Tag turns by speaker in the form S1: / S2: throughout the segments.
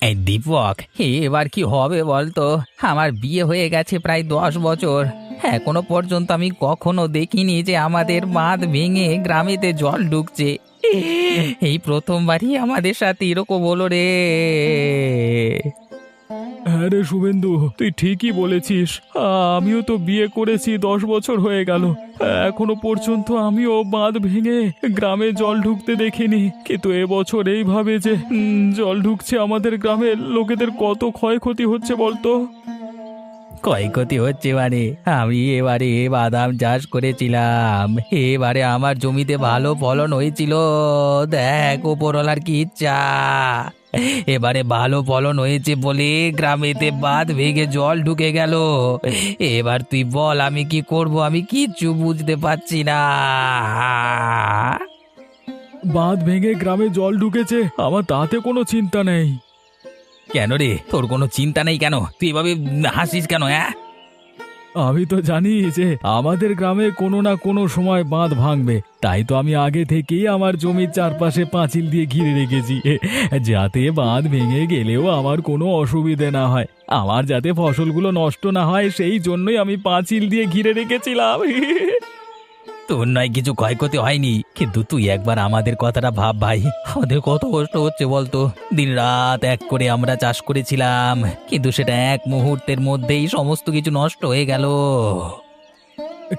S1: এই দীপক, এবার কি হবে বলতো? আমার বিয়ে হয়ে গেছে প্রায় 10 বছর। এখনো পর্যন্ত আমি কখনো দেখিনি যে আমাদের বাঁধ ভেঙে গ্রামেতে জল ঢুকছে। এই প্রথমবারই আমাদের সাথে এরকম হলো রে।
S2: হ্যাঁ রে শুভেন্দু, তুই ঠিকই বলেছিস। আমিও তো বিয়ে করেছি, 10 বছর হয়ে গেল। এখনো পর্যন্ত আমিও বাঁধ ভেঙে গ্রামে জল ঢুকতে দেখিনি, কিন্তু এবছর এইভাবে যে জল ঢুকছে আমাদের গ্রামের লোকেদের, কত ক্ষয়ক্ষতি হচ্ছে বলতো।
S1: ক্ষয়ক্ষতি হচ্ছে মানে? আমি এবারে বাদাম চাষ করেছিলাম, এবারে আমার জমিতে ভালো ফলন হয়েছিল। দেখ ওপরওয়ালার কি ইচ্ছা, এবারে ভালো ফলন হয়েছে বলে গ্রামেতে বাঁধ ভেঙে জল ঢুকে গেল। এবার তুই বল আমি কি করব? আমি কিচ্ছু বুঝতে পারছি না।
S2: বাঁধ ভেঙে গ্রামে জল ঢুকেছে, আমার তাতে কোনো চিন্তা নেই।
S1: কেন রে, তোর কোনো চিন্তা নেই কেন? তুই এভাবে হাসিস কেন? হ্যাঁ,
S2: আমি তো জানি যে আমাদের গ্রামে কোনো না কোনো সময় বাঁধ ভাঙবে, তাই তো আমি আগে থেকেই আমার জমির চারপাশে পাঁচিল দিয়ে ঘিরে রেখেছি, যাতে বাঁধ ভেঙে গেলেও আমার কোনো অসুবিধে না হয়। আমার যাতে ফসলগুলো নষ্ট না হয় সেই জন্যই আমি পাঁচিল দিয়ে ঘিরে রেখেছিলাম।
S1: তোর নয় কিছু ক্ষয়ক্ষতি হয়নি, কিন্তু তুই একবার আমাদের কথাটা ভাব ভাই। আমাদের কত কষ্ট হচ্ছে বলতো। দিন রাত এক করে আমরা চাষ করেছিলাম, কিন্তু সেটা এক মুহূর্তের মধ্যেই সমস্ত কিছু নষ্ট হয়ে গেল।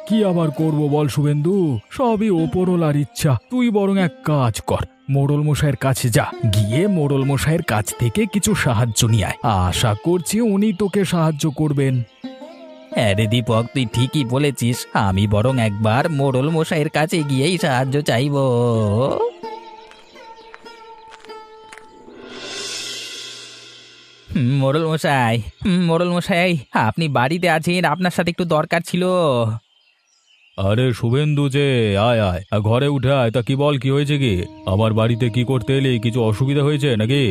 S2: কি আবার করব বল শুভেন্দু, সবই ওপরওয়ালার ইচ্ছা। তুই বরং এক কাজ কর, মোড়ল মশাইয়ের কাছে যা, গিয়ে মোড়ল মশাইয়ের কাছ থেকে কিছু সাহায্য নিয়ে আয়। আশা করছি উনি তোকে সাহায্য করবেন।
S1: হ্যাঁ রে দীপক, তুই ঠিকই বলেছিস। আমি বরং একবার মোড়ল মশাইয়ের কাছে গিয়েই সাহায্য চাইবো। মোড়ল মশাই, মোড়ল মশাই, আপনি বাড়িতে আছেন? আপনার সাথে একটু দরকার ছিল।
S2: আরে শুভেন্দু যে, আয় আয় ঘরে উঠে আয়। তা কি বল, কি হয়েছে? কি আমার বাড়িতে কি করতে এলি? কিছু অসুবিধা হয়েছে নাকি?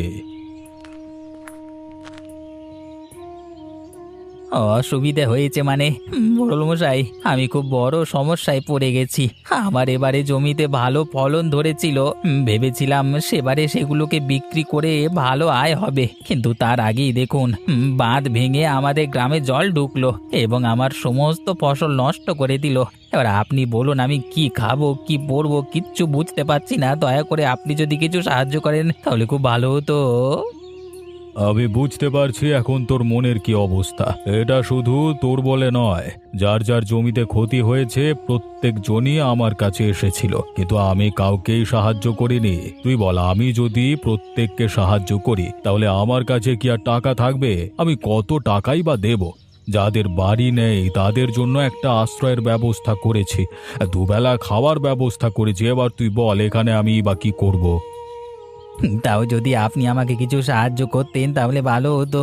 S1: অসুবিধে হয়েছে মানে? মোড়ল মশাই, আমি খুব বড় সমস্যায় পড়ে গেছি। আমার এবারে জমিতে ভালো ফলন ধরেছিল, ভেবেছিলাম সেবারে সেগুলোকে বিক্রি করে ভালো আয় হবে, কিন্তু তার আগেই দেখুন বাঁধ ভেঙে আমাদের গ্রামে জল ঢুকলো এবং আমার সমস্ত ফসল নষ্ট করে দিল। এবার আপনি বলুন আমি কি খাবো, কি পরবো, কিচ্ছু বুঝতে পারছি না। দয়া করে আপনি যদি কিছু সাহায্য করেন তাহলে খুব ভালো হতো।
S2: আমি বুঝতে পারছি এখন তোর মনের কি অবস্থা। এটা শুধু তোর বলে নয়, যার যার জমিতে ক্ষতি হয়েছে প্রত্যেক জনই আমার কাছে এসেছিল, কিন্তু আমি কাউকেই সাহায্য করিনি। তুই বল, আমি যদি প্রত্যেককে সাহায্য করি তাহলে আমার কাছে কি আর টাকা থাকবে? আমি কত টাকাই বা দেব? যাদের বাড়ি নেই তাদের জন্য একটা আশ্রয়ের ব্যবস্থা করেছি, দুবেলা খাওয়ার ব্যবস্থা করেছি। এবার তুই বল এখানে আমি বা কি করব?
S1: তাও যদি আপনি আমাকে কিছু সাহায্য করতেন তাহলে ভালো হতো।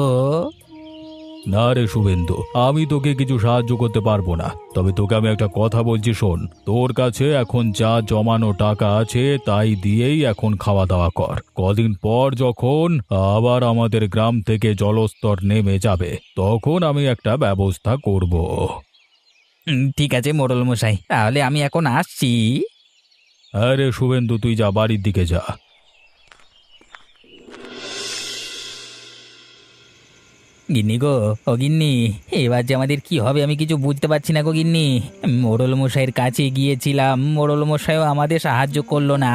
S2: না রে শুভেন্দু, আমি তোকে কিছু সাহায্য করতে পারবো না। তবে তোকে আমি একটা কথা বলছি, শোন। তোর কাছে এখন যা জমানো টাকা আছে তাই দিয়েই এখন খাওয়া দাওয়া কর। কদিন পর যখন আবার আমাদের গ্রাম থেকে জলস্তর নেমে যাবে তখন আমি একটা ব্যবস্থা করব।
S1: ঠিক আছে মোড়ল মশাই, তাহলে আমি এখন আসছি।
S2: হ্যাঁ রে শুভেন্দু, তুই যা, বাড়ির দিকে যা।
S1: গিন্নি গো, ও গিন্নি, এবার যে আমাদের কি হবে আমি কিছু বুঝতে পারছি না গো গিন্নি। মোড়ল মশাইয়ের কাছে গিয়েছিলাম, মোড়ল মশাইও আমাদের সাহায্য করলো না।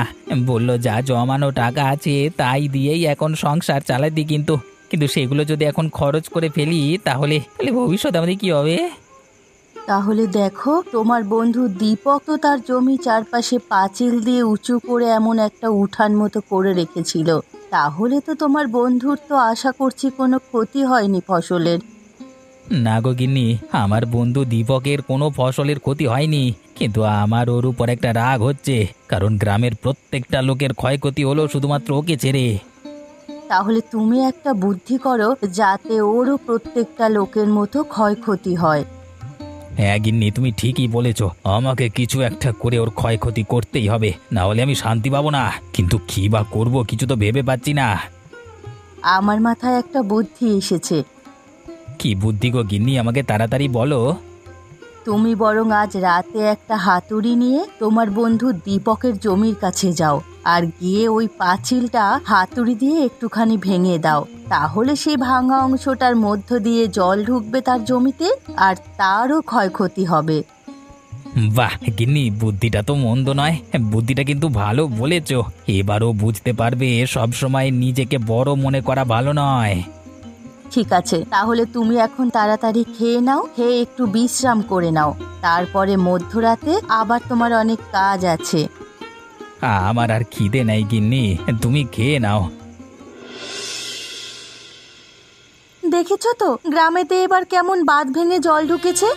S1: বলল যা জমানো টাকা আছে তাই দিয়েই এখন সংসার চালাতি, কিন্তু কিন্তু সেগুলো যদি এখন খরচ করে ফেলি তাহলে তাহলে ভবিষ্যতে আমাদের কি হবে?
S3: তাহলে দেখো, তোমার বন্ধু দীপক তো তার জমি চারপাশে পাঁচিল দিয়ে উঁচু করে এমন একটা উঠান মতো করে রেখেছিল। তাহলে তো তোমার বন্ধুর তো আশা করছি কোনো ক্ষতি হয়নি ফসলের।
S1: না গো গিন্নি, আমার বন্ধু দীপকের কোনো ফসলের ক্ষতি হয়নি, কিন্তু আমার ওর উপর একটা রাগ হচ্ছে, কারণ গ্রামের প্রত্যেকটা লোকের ক্ষয়ক্ষতি হলো শুধুমাত্র ওকে ছেড়ে।
S3: তাহলে তুমি একটা বুদ্ধি করো যাতে ওরও প্রত্যেকটা লোকের মতো ক্ষয়ক্ষতি হয়।
S1: হ্যাঁ গিন্নি, তুমি ঠিকই বলেছ, আমাকে কিছু একটা করে ওর ক্ষয়ক্ষতি করতেই হবে, না হলে আমি শান্তি পাবো না। কিন্তু কি বা করবো কিছু তো ভেবে পাচ্ছি না।
S3: আমার মাথায় একটা বুদ্ধি এসেছে।
S1: কি বুদ্ধি গো গিন্নি, আমাকে তাড়াতাড়ি বলো।
S3: তুমি বরং আজ রাতে একটা হাতুড়ি নিয়ে তোমার বন্ধু দীপকের জমির কাছে যাও, আর গিয়ে ওই পাঁচিলটা হাতুড়ি দিয়ে একটুখানি ভেঙে দাও। তাহলে সেই ভাঙা অংশটার মধ্য দিয়ে জল ঢুকবে তার জমিতে, আর তারও ক্ষয়ক্ষতি হবে।
S1: বাহ গিন্নি, বুদ্ধিটা তো মন্দ নয়, বুদ্ধিটা কিন্তু ভালো বলেছো। এবারও বুঝতে পারবে সব সময় নিজেকে বড় মনে করা ভালো নয়।
S3: ঠিক আছে, তাহলে তুমি এখন তাড়াতাড়ি খেয়ে নাও, খেয়ে একটু বিশ্রাম করে নাও। তারপরে মধ্যরাতে আবার তোমার অনেক কাজ আছে।
S1: আমার আর খিদে নাই গিন্নি, তুমি খেয়ে নাও।
S3: দেখেছো তো গ্রামেতে এবার কেমন বাঁধ ভেঙে জল ঢুকেছে।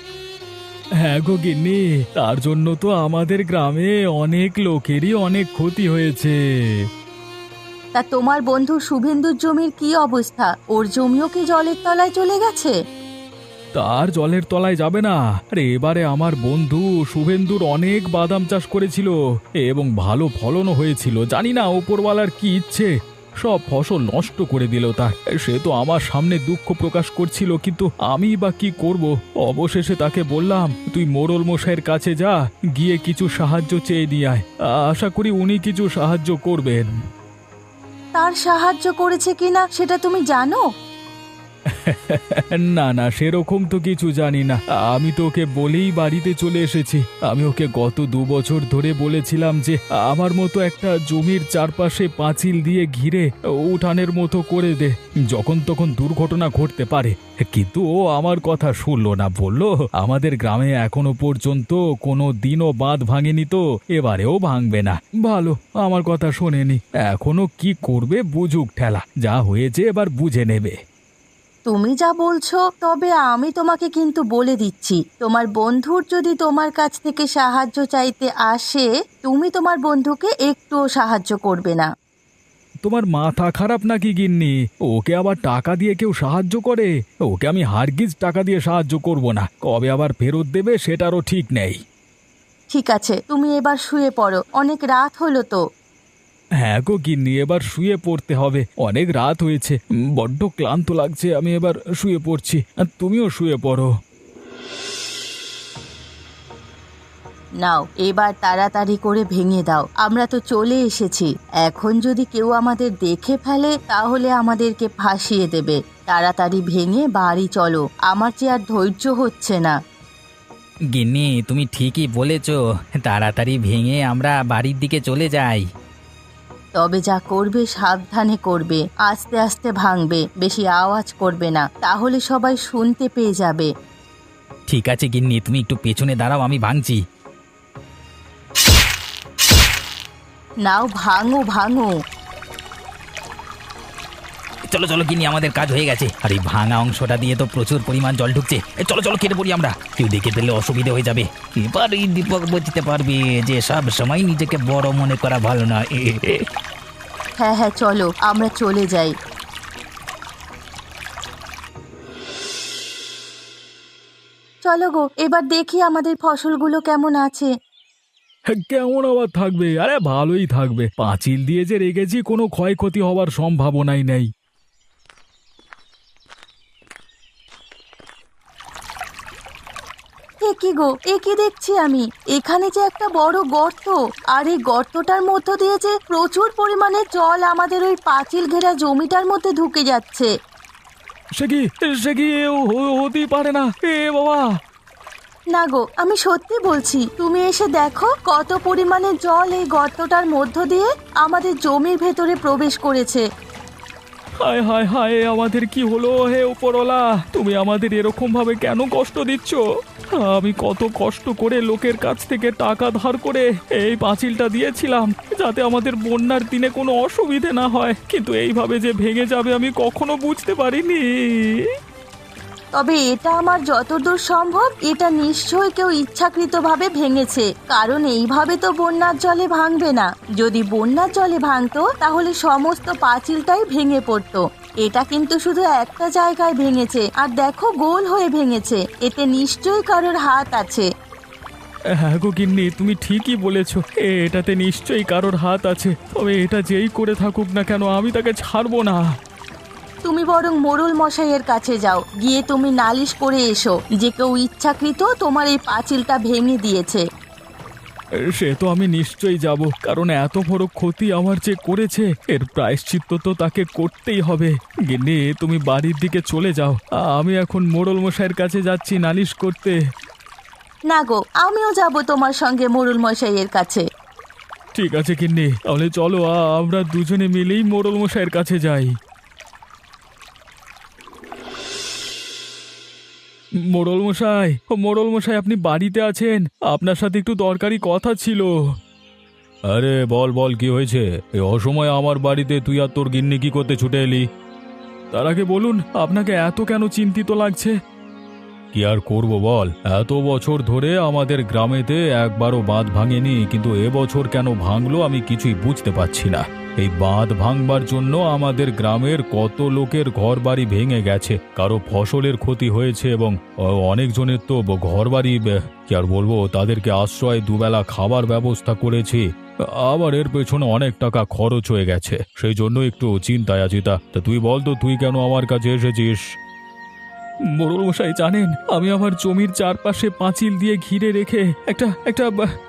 S2: হ্যাঁ গো গিন্নি, তার জন্য তো আমাদের গ্রামে অনেক লোকেরই অনেক ক্ষতি হয়েছে।
S3: তা তোমার বন্ধু শুভেন্দুর জমির কি অবস্থা? ওর জমিও কি জলের তলায় চলে গেছে?
S2: তার জলের তলায় যাবে না। আরে এবারে আমার বন্ধু শুভেন্দুর অনেক বাদাম চাষ করেছিল এবং ভালো ফলনও হয়েছিল। জানি না ওপরওয়ালার কি ইচ্ছে, সব ফসল নষ্ট করে দিল তার। সে তো আমার সামনে দুঃখ প্রকাশ করছিল, কিন্তু আমি বা কি করব। অবশেষে তাকে বললাম, তুই মোড়ল মশাইয়ের কাছে যা, গিয়ে কিছু সাহায্য চেয়ে নিয়ে আয়। আশা করি উনি কিছু সাহায্য করবেন।
S3: তার সাহায্য করেছে কিনা সেটা তুমি জানো?
S2: না না, সেরকম তো কিছু জানি না। আমি তো ওকে বলেই বাড়িতে চলে এসেছি। আমি ওকে গত 2 বছর ধরে বলেছিলাম যে আমার মতো একটা জমির চারপাশে পাঁচিল দিয়ে ঘিরে উঠানের মতো করে দে, যখন তখন দুর্ঘটনা ঘটতে পারে। কিন্তু ও আমার কথা শুনলো না, বলল আমাদের গ্রামে এখনো পর্যন্ত কোনো দিনও বাঁধ ভাঙেনি, তো এবারেও ভাঙবে না। ভালো, আমার কথা শোনেনি। এখনো কি করবে, বুঝুক ঠেলা, যা হয়েছে এবার বুঝে নেবে।
S3: তুমি যা বলছো, তবে আমি তোমাকে কিন্তু বলে দিচ্ছি, তোমার বন্ধুর যদি তোমার কাছ থেকে সাহায্য চাইতে আসে, তুমি তোমার বন্ধুকে একটুও সাহায্য করবে না।
S2: তোমার মাথা খারাপ নাকি গিন্নি? ওকে আবার টাকা দিয়ে কেউ সাহায্য করে? ওকে আমি হারগিজ টাকা দিয়ে সাহায্য করব না। কবে আবার ফেরত দেবে সেটারও ঠিক নেই।
S3: ঠিক আছে, তুমি এবার শুয়ে পড়ো, অনেক রাত হলো তো।
S2: হ্যাঁ গো গিন্নি, এবার শুয়ে পড়তে হবে, অনেক রাত হয়েছে। বড্ড ক্লান্ত লাগছে, আমি এবার শুয়ে পড়ছি। আর তুমিও শুয়ে পড়ো।
S3: নাও, এবার তাড়াতাড়ি করে ভেঙে দাও, আমরা তো চলে এসেছি। এখন যদি কেউ আমাদের দেখে ফেলে তাহলে আমাদেরকে ফাঁসিয়ে দেবে। তাড়াতাড়ি ভেঙে বাড়ি চলো, আমার যে আর ধৈর্য হচ্ছে না।
S1: গিন্নি, তুমি ঠিকই বলেছ, তাড়াতাড়ি ভেঙে আমরা বাড়ির দিকে চলে যাই।
S3: তবে যা করবে সাবধানে করবে, আস্তে আস্তে ভাঙবে, বেশি আওয়াজ করবে না, তাহলে সবাই শুনতে পেয়ে যাবে।
S1: ঠিক আছে গিন্নি, তুমি একটু পেছনে দাঁড়াও, আমি ভাঙছি।
S3: নাও ভাঙো ভাঙো।
S1: চলো চলো গিন্নি, আমাদের কাজ হয়ে গেছে। আর এই ভাঙা অংশটা দিয়ে তো প্রচুর পরিমাণ জল ঢুকছে। চলো চলো কেটে পড়ি আমরা, কেউ দেখে ফেললে অসুবিধা হয়ে যাবে। এবার এই দীপক বুঝতে পারবে যে সব সময় নিজেকে বড় মনে করা ভালো না।
S3: হ্যাঁ হ্যাঁ, চলো আমরা চলে যাই। চলো গো, এবার দেখি আমাদের ফসলগুলো কেমন আছে।
S2: কেমন আবার থাকবে? আরে ভালোই থাকবে। পাঁচিল দিয়ে যে রেখেছি, কোনো ক্ষয়ক্ষতি হওয়ার সম্ভাবনাই নেই।
S3: এ কি গো, এ কি দেখছি আমি? এখানে যে একটা বড় গর্ত, আর এই গর্তটার মধ্য দিয়ে যে প্রচুর পরিমাণে জল আমাদের ওই পাঁচিল ঘেরা জমিটার মধ্যে ঢুকে যাচ্ছে।
S2: সে কি হতেই পারে না। এ বাবা!
S3: না গো, আমি সত্যি বলছি, তুমি এসে দেখো কত পরিমাণে জল এই গর্তটার মধ্য দিয়ে আমাদের জমির ভেতরে প্রবেশ করেছে।
S2: হায় হায় হায়, আমাদের কি হলো হে উপরওয়ালা? তুমি আমাদের এরকম ভাবে কেন কষ্ট দিচ্ছ? আমি কত কষ্ট করে লোকের কাছ থেকে টাকা ধার করে এই পাঁচিলটা দিয়েছিলাম, যাতে আমাদের বন্যার দিনে কোনো অসুবিধে না হয়, কিন্তু এইভাবে যে ভেঙে যাবে আমি কখনো বুঝতে পারিনি।
S3: তবে এটা আমার যতদূর সম্ভব, এটা নিশ্চয়ই কেউ ইচ্ছাকৃতভাবে ভেঙেছে, কারণ এইভাবে তো বন্যার জলে ভাঙবে না। যদি বন্যার জলে ভাঙতো তাহলে সমস্ত পাঁচিলটাই ভেঙে পড়তো। এটা কিন্তু শুধু একটা জায়গায় ভেঙেছে, আর দেখো গোল হয়ে ভেঙেছে, এতে নিশ্চয়ই কারোর হাত আছে।
S2: হ্যাঁ গো গিন্নি, তুমি ঠিকই বলেছ, এটাতে নিশ্চয়ই কারোর হাত আছে। তবে এটা যেই করে থাকুক না কেন, আমি তাকে ছাড়বো না।
S3: তুমি বরং মোড়ল মশাইয়ের কাছে যাও, গিয়ে তুমি নালিশ করে এসো যে কেউ ইচ্ছাকৃত তোমার এই পাঁচিলটা ভেঙে দিয়েছে।
S2: সে তো আমি নিশ্চয়ই যাব, কারণ এত বড় ক্ষতি আমার যে করেছে এর প্রায়শ্চিত্ত তো তাকে করতেই হবে। গিন্নি, তুমি বাড়ির দিকে চলে যাও, আমি এখন মোড়ল মশাইয়ের কাছে যাচ্ছি নালিশ করতে।
S3: না গো, আমিও যাব তোমার সঙ্গে মোড়ল মশাইয়ের কাছে।
S2: ঠিক আছে গিন্নি, তাহলে চলো আমরা দুজনে মিলেই মোড়ল মশাইয়ের কাছে যাই। মোড়ল মশাই, ও মোড়ল মশাই, আপনি বাড়িতে আছেন? আপনার সাথে একটু দরকারি কথা ছিল। আরে বল বল, কি হয়েছে? এই অসময়ে আমার বাড়িতে তুই আর তোর গিন্নি কি করতে ছুটে এলি? তার আগে বলুন, আপনাকে এত কেন চিন্তিত লাগছে? কি আর করব বল, এত বছর ধরে আমাদের গ্রামেতে একবারও বাঁধ ভাঙেনি, কিন্তু এবছর কেন ভাঙলো আমি কিছুই বুঝতে পারছি না। এই বাঁধ ভাঙবার জন্য আমাদের গ্রামের কত লোকের ঘর বাড়ি ভেঙে গেছে, কারো ফসলের ক্ষতি হয়েছে এবং অনেকজনের তো ঘর বাড়ি, কি আর বলবো, তাদেরকে আশ্রয়, দুবেলা খাবার ব্যবস্থা করেছি। আবার এর পেছনে অনেক টাকা খরচ হয়ে গেছে, সেই জন্য একটু চিন্তায় আছি। তা তুই বল তো, তুই কেন আমার কাছে এসেছিস? মোড়ল মশাই, জানেন আমি আমার জমির চারপাশে পাঁচিল দিয়ে ঘিরে রেখে একটা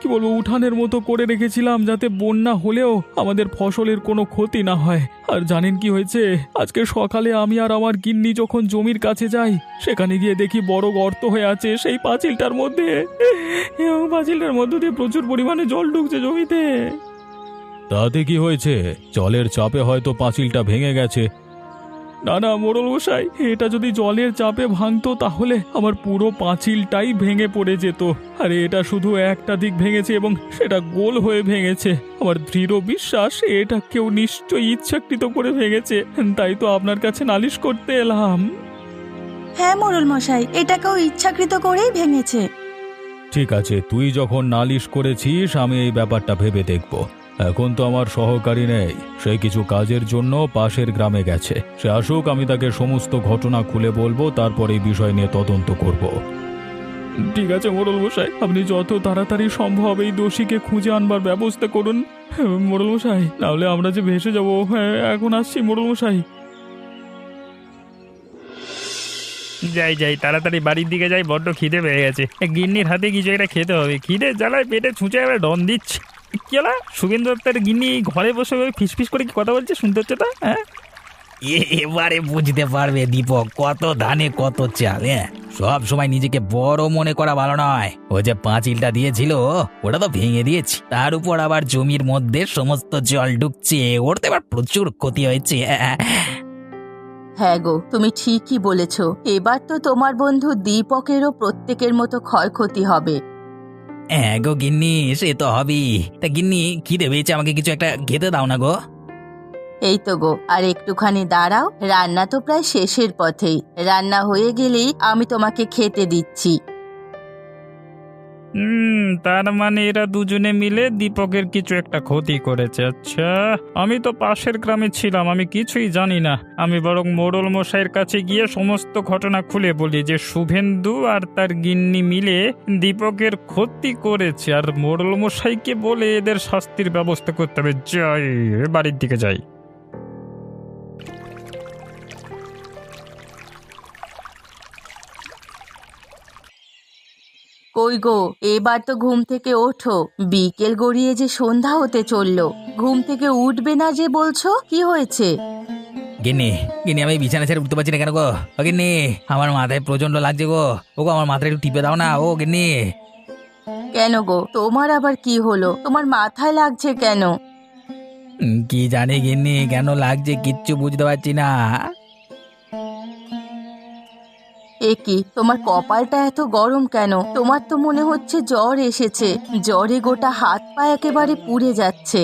S2: কি বলবো, উঠানের মতো করে রেখেছিলাম, যাতে বন্যা হলেও আমাদের ফসলের কোনো ক্ষতি না হয়। আর জানেন কি হয়েছে? আজকে সকালে আমি আর আমার গিন্নি যখন জমির কাছে যাই, সেখানে গিয়ে দেখি বড় গর্ত হয়ে আছে সেই পাঁচিলটার মধ্যে, এবং পাঁচিলটার মধ্য দিয়ে প্রচুর পরিমাণে জল ঢুকছে জমিতে। তাতে কি হয়েছে? জলের চাপে হয়তো পাঁচিলটা ভেঙে গেছে। না না মোড়ল মশাই, এটা যদি জলের চাপে ভাঙতো তাহলে আমার পুরো পাঁচিলটাই ভেঙে পড়ে যেত। আর এটা শুধু একটা দিক ভেঙেছে এবং সেটা গোল হয়ে ভেঙেছে। আমার দৃঢ় বিশ্বাস এটা কেউ নিশ্চয়ই ইচ্ছাকৃত করে ভেঙেছে, তাই তো আপনার কাছে নালিশ করতে এলাম।
S3: হ্যাঁ মোড়ল মশাই, এটা কেউ ইচ্ছাকৃত করেই ভেঙেছে।
S2: ঠিক আছে, তুই যখন নালিশ করেছিস আমি এই ব্যাপারটা ভেবে দেখব। এখন তো আমার সহকারী নেই, সে কিছু কাজের জন্য পাশের গ্রামে গেছে। সে আসুক, আমি তাকে সমস্ত ঘটনা খুলে বলবো, তারপর এই বিষয় নিয়ে তদন্ত করব। ঠিক আছে মোড়ল মশাই, আপনি যত তাড়াতাড়ি সম্ভব এই দোষীকে খুঁজে আনবার ব্যবস্থা করুন মোড়ল মশাই, নাহলে আমরা যে ভেসে যাব। হ্যাঁ, এখন আসছি মোড়ল মশাই।
S4: যাই যাই, তাড়াতাড়ি বাড়ির দিকে যাই, বড্ড খিদে পেয়ে গেছে। গিন্নির হাতে কিছু একটা খেতে হবে, খিদে জ্বালায় পেটে ছুঁচে এবার ডন দিচ্ছে। কি হলো? শুভেন্দু দত্তের গিন্নি ঘরে বসে ফিসফিস করে কি কথা বলছে, শুনতে হচ্ছে তা? হ্যাঁ,
S1: এবারে বুঝতে পারবে দীপক, কত ধানে কত চাল। হ্যাঁ, সব সময় নিজেকে বড় মনে করা ভালো নয়। ও যে পাঁচিলটা দিয়েছিল ওটা তো ভেঙে দিয়েছি, তার উপর আবার জমির মধ্যে সমস্ত জল ঢুকছে, ওর তো এবার প্রচুর ক্ষতি হয়েছে।
S3: হ্যাঁ গো, তুমি ঠিকই বলেছ। এবার তো তোমার বন্ধু দীপকেরও প্রত্যেকের মতো ক্ষয়ক্ষতি হবে।
S1: হ্যাঁ গো গিন্নি, সে তো হবেই। তা গিন্নি, খিদে পেয়েছে, আমাকে কিছু একটা খেতে দাও না গো।
S3: এই তো গো, আর একটুখানি দাঁড়াও, রান্না তো প্রায় শেষের পথেই। রান্না হয়ে গেলেই আমি তোমাকে খেতে দিচ্ছি।
S4: তার মানে এরা দুজনে মিলে দীপকের কিছু একটা ক্ষতি করেছে। আচ্ছা, আমি তো পাশের গ্রামে ছিলাম, আমি কিছুই জানি না। আমি বরং মোড়ল মশাইয়ের কাছে গিয়ে সমস্ত ঘটনা খুলে বলি যে শুভেন্দু আর তার গিন্নি মিলে দীপকের ক্ষতি করেছে, আর মোড়ল মশাইকে বলে এদের শাস্তির ব্যবস্থা করতে হবে। যাই, বাড়ির দিকে যাই।
S3: কই গো, এবার তো ঘুম থেকে ওঠো, বিকেল গড়িয়ে যে সন্ধ্যা হতে চললো। ঘুম থেকে উঠবে না যে বলছো, কি হয়েছে?
S1: গিন্নি, গিন্নি, আমি বিছানা ছেড়ে উঠতে পারছি না কেন গো? ও গিন্নি, আমার মাথায় প্রচন্ড লাগছে গো। ও গো, আমার মাথায় একটু টিপে দাও না। ও গিন্নি।
S3: কেন গো, তোমার আবার কি হলো? তোমার মাথায় লাগছে কেন?
S1: কি জানি গিন্নি, কেন লাগছে কিচ্ছু বুঝতে পারছি না।
S3: এ কি, তোমার কপালটা এত গরম কেন? তোমার তো মনে হচ্ছে জ্বর এসেছে। জ্বরে গোটা হাত পা একেবারে পুড়ে যাচ্ছে।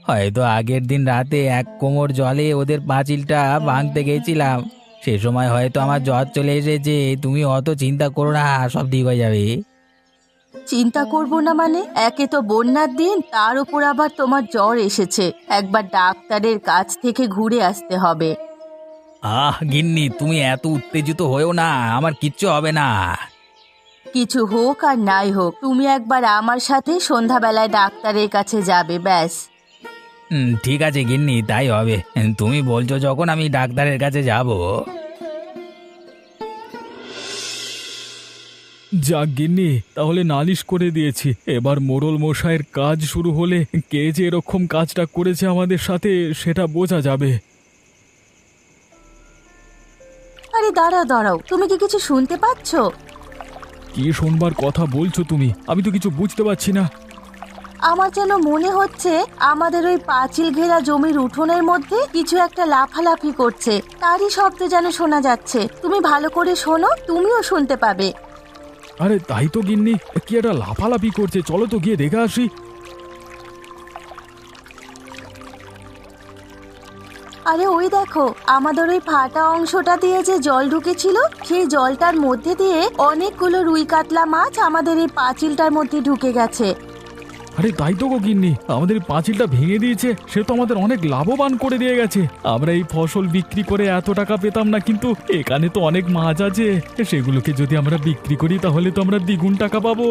S1: হয়তো আগের দিন রাতে এক কোমর জলে ওদের পাঁচিলটা ভাঙতে গেছিলাম, সে সময় হয়তো আমার জ্বর চলে এসেছে। তুমি অত চিন্তা করো না, সব ঠিক হয়ে যাবে।
S3: চিন্তা করব না মানে? একে তো বন্যার দিন, তার উপর আবার তোমার জ্বর এসেছে। একবার ডাক্তারের কাছ থেকে ঘুরে আসতে হবে।
S1: গিন্নি, তুমি এত উত্তেজিত হয়েও না, আমার কিচ্ছু হবে না।
S3: কিছু হোক আর নাই হোক, তুমি একবার আমার সাথে সন্ধ্যাবেলায় ডাক্তারের কাছে যাবে, ব্যাস।
S1: ঠিক আছে গিন্নি, তাই হবে। তুমি বলছো যখন, আমি ডাক্তারের কাছে যাব।
S2: যাক গিন্নি, তাহলে নালিশ করে দিয়েছি। এবার মোড়ল মশাইয়ের কাজ শুরু হলে কে যে এরকম কাজটা করেছে আমাদের সাথে সেটা বোঝা যাবে।
S3: আরে দাঁড়াও দাঁড়াও, তুমি কি কিছু শুনতে পাচ্ছ?
S2: কি শুনবার কথা বলছো তুমি? আমি তো কিছু বুঝতে পারছি না।
S3: আমার যেন মনে হচ্ছে আমাদের ওই পাঁচিল ঘেরা জমির উঠোনের মধ্যে কিছু একটা লাফালাফি করছে, তারই শব্দ যেন শোনা যাচ্ছে। তুমি ভালো করে শোনো, তুমিও শুনতে পাবে।
S2: আরে তাই তো গিন্নি, কি একটা লাফালাফি করছে, চলো তো গিয়ে দেখে আসি।
S3: আরে ওই দেখো, আমাদের ওই ফাটা অংশটা দিয়ে যে জল ঢুকেছিল, সেই জলটার মধ্যে দিয়ে অনেকগুলো রুই কাতলা মাছ আমাদের এই পাঁচিলটার মধ্যে ঢুকে গেছে।
S2: আরে তাই তো গো গিন্নি, আমাদের এই পাঁচিলটা ভেঙে দিয়েছে। সে তো আমাদের অনেক লাভবান করে দিয়ে গেছে। আমরা এই ফসল বিক্রি করে এত টাকা পেতাম না, কিন্তু এখানে তো অনেক মাছ আছে, সেগুলোকে যদি আমরা বিক্রি করি তাহলে তো আমরা দ্বিগুণ টাকা পাবো।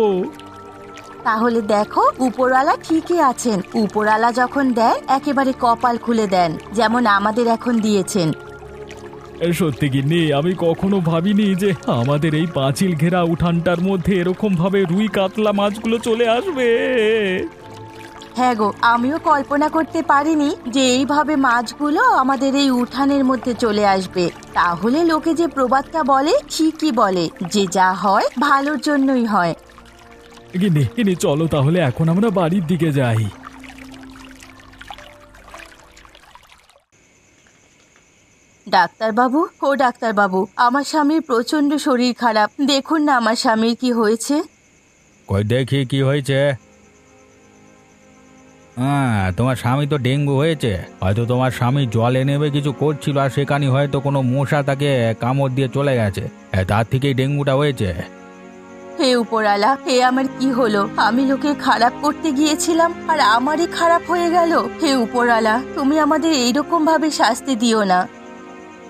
S3: তাহলে দেখো, উপরওয়ালা ঠিকই আছেন। উপরওয়ালা যখন দেন একেবারে কপাল খুলে দেন, যেমন আমাদের এখন দিয়েছেন।
S2: সত্যি গিন্নি, আমি কখনো ভাবিনি যে আমাদের এই পাঁচিল ঘেরা উঠানটার মধ্যে এরকম ভাবে রুই কাতলা মাছগুলো চলে আসবে।
S3: হ্যাঁ গো, আমিও কল্পনা করতে পারিনি যে এইভাবে মাছগুলো আমাদের এই উঠানের মধ্যে চলে আসবে। তাহলে লোকে যে প্রবাদটা বলে ঠিকই বলে, যে যা হয় ভালোর জন্যই হয়।
S2: গিন্নি গিন্নি, চলো তাহলে এখন আমরা বাড়ির দিকে যাই।
S3: ডাক্তারবাবু, ও ডাক্তারবাবু, আমার স্বামীর প্রচন্ড শরীর খারাপ। দেখুন না আমার স্বামীর কি হয়েছে।
S1: কই দেখি কি হয়েছে। তোমার স্বামী তো ডেঙ্গু হয়েছে। হয়তো তোমার স্বামী জলে নেমে কিছু করছিল, আর সেখানে হয়তো কোনো মশা তাকে কামড় দিয়ে চলে গেছে। তার থেকেই ডেঙ্গুটা হয়েছে।
S3: হে উপরালা, হে আমার কি হলো? আমি লোকে খারাপ করতে গিয়েছিলাম আর আমারই খারাপ হয়ে গেল। হে উপরালা, তুমি আমাদের এইরকম ভাবে শাস্তি দিও না।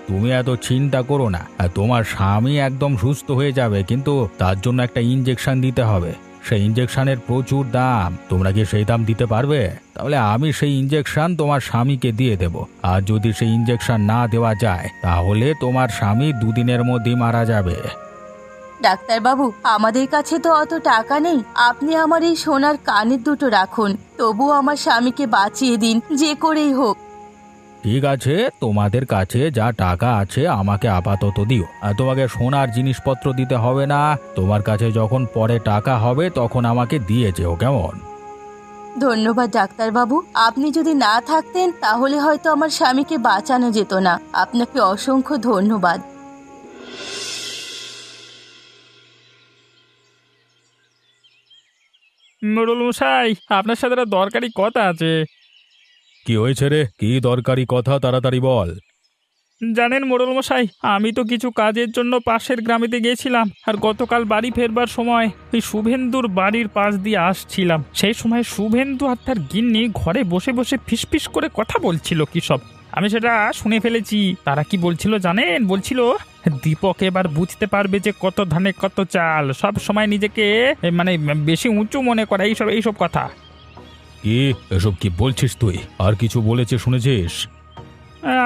S1: তুমি এত চিন্তা করো না, আর তোমার স্বামী একদম সুস্থ হয়ে যাবে, কিন্তু তার জন্য একটা ইঞ্জেকশন দিতে হবে। সেই ইঞ্জেকশনের প্রচুর দাম। তোমরা কি সেই দাম দিতে পারবে? তাহলে আমি সেই ইঞ্জেকশন তোমার স্বামীকে দিয়ে দেব। আর যদি সেই ইঞ্জেকশন না দেওয়া যায় তাহলে তোমার স্বামী দুদিনের মধ্যেই মারা যাবে।
S3: ডাক্তারবাবু, আমাদের কাছে তো অত টাকা নেই। আপনি আমার এই সোনার কানের দুটো রাখুন, তবু আমার স্বামীকে বাঁচিয়ে দিন, যে করেই হোক।
S1: ঠিক আছে, তোমাদের কাছে যা টাকা আছে আমাকে আপাতত দিও। আর তোমাকে সোনার জিনিসপত্র দিতে হবে না। তোমার কাছে যখন পরে টাকা হবে তখন আমাকে দিয়ে যেও, কেমন?
S3: ধন্যবাদ ডাক্তারবাবু, আপনি যদি না থাকতেন তাহলে হয়তো আমার স্বামীকে বাঁচানো যেত না। আপনাকে অসংখ্য ধন্যবাদ।
S4: মোড়ল মশাই, আপনার সাথে একটা দরকারি কথা আছে।
S2: কি হয়েছে রে? কি দরকারি কথা, তাড়াতাড়ি বল।
S4: জানেন মোড়ল মশাই, আমি তো কিছু কাজের জন্য পাশের গ্রামেতে গেছিলাম, আর গতকাল বাড়ি ফেরবার সময় এই শুভেন্দুর বাড়ির পাশ দিয়ে আসছিলাম। সেই সময় শুভেন্দু আর তার গিন্নি ঘরে বসে বসে ফিসফিস করে কথা বলছিল কি সব। আমি সেটা শুনে ফেলেছি। তারা কি বলছিল জানেন? বলছিল দীপক এবার বুঝতে পারবে যে কত ধানে কত চাল। সব সময় নিজেকে মানে বেশি উঁচু মনে করে, এইসব কথা।
S2: কি এসব কি বলছিস তুই? আর কিছু বলেছে শুনেছিস?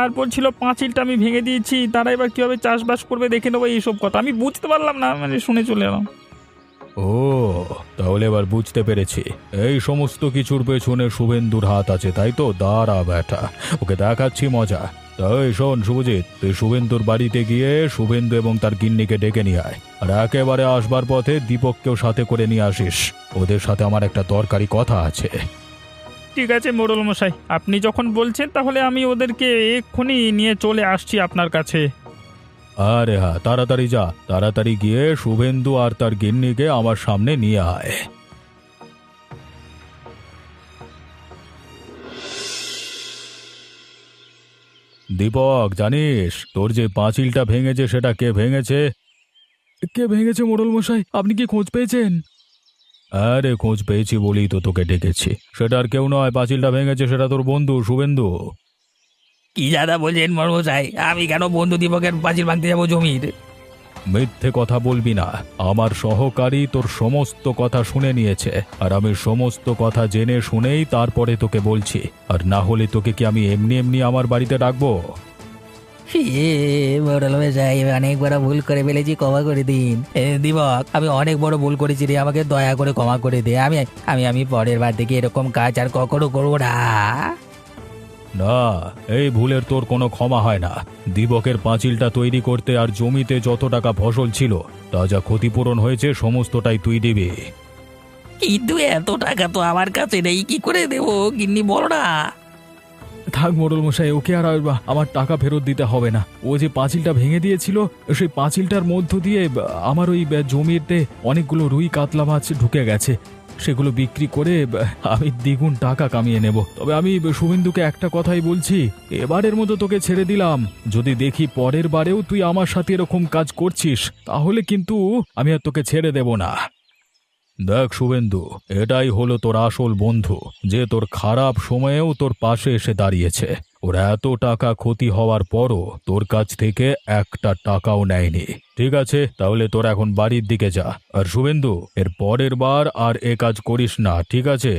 S4: আর বলছিল পাঁচিলটা আমি ভেঙে দিয়েছি, তারা এবার কিভাবে চাষবাস করবে দেখে নেবো, এইসব কথা। আমি বুঝতে পারলাম না, মানে শুনে চলে এলাম।
S2: ও, তাহলে এবার বুঝতে পেরেছি। এই সমস্ত কিছুর পেছনে শুভেন্দুর হাত আছে, তাই তো? দাঁড়া বেটা, ওকে দেখাচ্ছি মজা। তাই শোন শুভজিৎ, তুই শুভেন্দুর বাড়িতে গিয়ে শুভেন্দু এবং তার গিন্নিকে ডেকে নিয়ে আয়। আর একেবারে আসবার পথে দীপককেও সাথে করে নিয়ে আসিস। ওদের সাথে আমার একটা দরকারি কথা আছে।
S4: ঠিক আছে মোড়ল মশাই, আপনি যখন বলছেন তাহলে আমি ওদেরকে এক্ষুনি নিয়ে চলে আসছি আপনার কাছে।
S2: আরে হ্যাঁ, তাড়াতাড়ি যা। তাড়াতাড়ি গিয়ে শুভেন্দু আর তার গিন্নিকে আমার সামনে নিয়ে আয়। দীপক, জানিস তোর যে পাঁচিলটা ভেঙেছে সেটা কে ভেঙেছে? কে ভেঙেছে মোড়ল মশাই? আপনি কি খোঁজ পেয়েছেন? আরে খোঁজ পেয়েছি বলেই তো তোকে ডেকেছি। সেটা আর কেউ নয়, পাঁচিলটা ভেঙেছে সেটা তোর বন্ধু শুভেন্দু।
S1: কি দাদা বলছেন মশাই? আমি কেন বন্ধু দীপকের পাঁচিল ভাঙতে যাবো জমির?
S2: মিথ্যে কথা বলবি না। আমার সহকারী তোর সমস্ত কথা শুনে নিয়েছে, আর আমি সমস্ত কথা জেনে শুনেই তারপরে তোকে বলছি। আর না হলে তোকে কি আমি এমনি এমনি আমার বাড়িতে ডাকবো?
S1: মোড়ল মশাই, অনেক বড় ভুল করে ফেলেছি, ক্ষমা করে দিন। দিবক, আমি অনেক বড় ভুল করেছি রে, আমাকে দয়া করে ক্ষমা করে দে। আমি আমি আমি পরের বার থেকে এরকম কাজ আর কখনো করবো না।
S2: না, এই ভুলের তোর কোনো ক্ষমা হয় না। দিবকের পাঁচিলটা তৈরি করতে আর জমিতে যত টাকা ফসল ছিল তা যা ক্ষতিপূরণ হয়েছে সমস্তটাই তুই দিবি।
S1: কিন্তু এত টাকা তো আমার কাছে নেই, কি করে দেবো গিন্নি, বলো না।
S2: থাক মোড়ল মশাই, ওকে আর আমার টাকা ফেরত দিতে হবে না। ও যে পাঁচিলটা ভেঙে দিয়েছিল, সেই পাঁচিলটার মধ্য দিয়ে আমার ওই জমিতে অনেকগুলো রুই কাতলা মাছ ঢুকে গেছে। সেগুলো বিক্রি করে আমি দ্বিগুণ টাকা কামিয়ে নেব। তবে আমি শুভেন্দুকে একটা কথাই বলছি, এবারের মতো তোকে ছেড়ে দিলাম। যদি দেখি পরের বারেও তুই আমার সাথে এরকম কাজ করছিস, তাহলে কিন্তু আমি আর তোকে ছেড়ে দেব না। দেখ শুভেন্দু, এটাই হলো তোর আসল বন্ধু, যে তোর খারাপ সময়েও তোর পাশে এসে দাঁড়িয়েছে। ওর এত টাকা ক্ষতি হওয়ার পরও তোর কাছ থেকে একটা টাকাও নেয়নি। ঠিক আছে, তাহলে তোর এখন বাড়ির দিকে যা। আর শুভেন্দু, এর পরের বার আর এ কাজ করিস না, ঠিক আছে?